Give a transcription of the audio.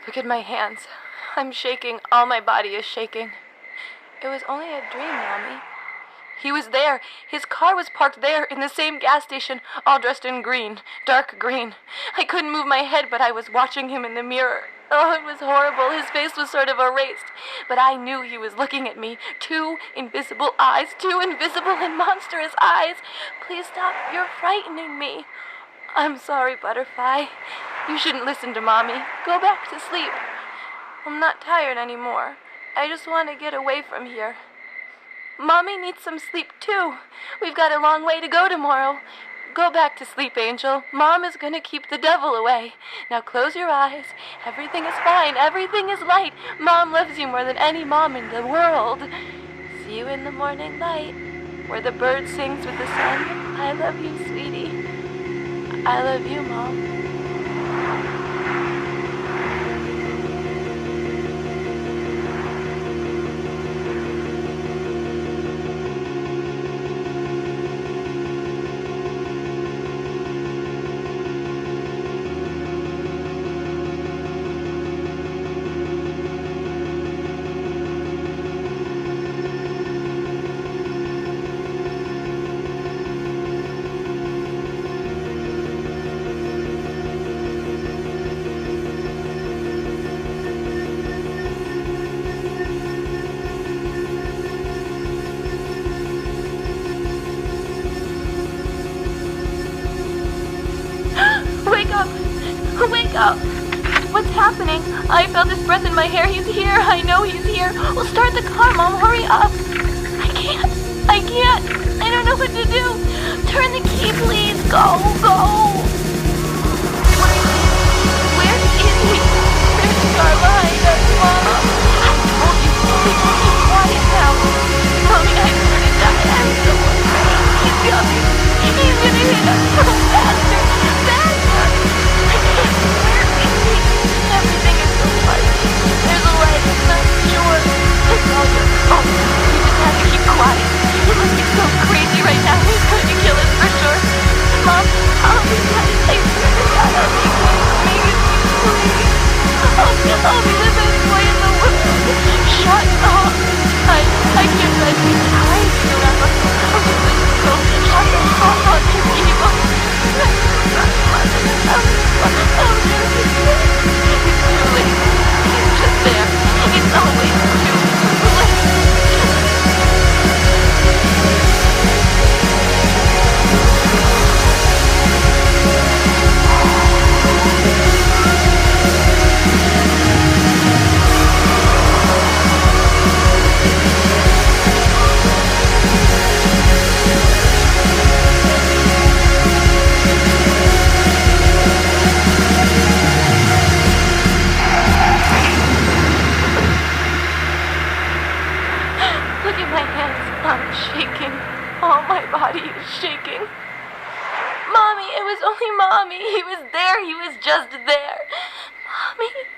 Look at my hands. I'm shaking. All my body is shaking. It was only a dream, Mommy. He was there. His car was parked there in the same gas station, all dressed in green, dark green. I couldn't move my head, but I was watching him in the mirror. Oh, it was horrible. His face was sort of erased. But I knew he was looking at me. 2 invisible eyes. 2 invisible and monstrous eyes. Please stop. You're frightening me. I'm sorry, Butterfly. You shouldn't listen to Mommy. Go back to sleep. I'm not tired anymore. I just want to get away from here. Mommy needs some sleep, too. We've got a long way to go tomorrow. Go back to sleep, Angel. Mom is going to keep the devil away. Now close your eyes. Everything is fine. Everything is light. Mom loves you more than any mom in the world. See you in the morning light, where the bird sings with the sun. I love you, sweetie. I love you, Mom. Wake up! What's happening? I felt his breath in my hair. He's here. I know he's here. We'll start the car, Mom. Hurry up. I can't. I don't know what to do. Turn the key, please. Go. Where is he? There's a car behind us, Mom. I told you. People keep quiet now. Mommy, I'm gonna die. I'm so afraid. He's coming. He's gonna hit us. Faster. Everything is so light. There's a light, I'm sure. It's all good. Oh, we just have to keep quiet. He must be so crazy right now. He's going to kill us for sure. Mom, I'll be nice. I swear to God, I'll be good. Make it please. I'll be the best boy in the world. Shut up. I can't let you die. I'll just let you go. Shut up. You're evil. It's too late. He's just there. It's always too late. I'm shaking. All my body is shaking. Mommy, it was only Mommy. He was there. He was just there. Mommy.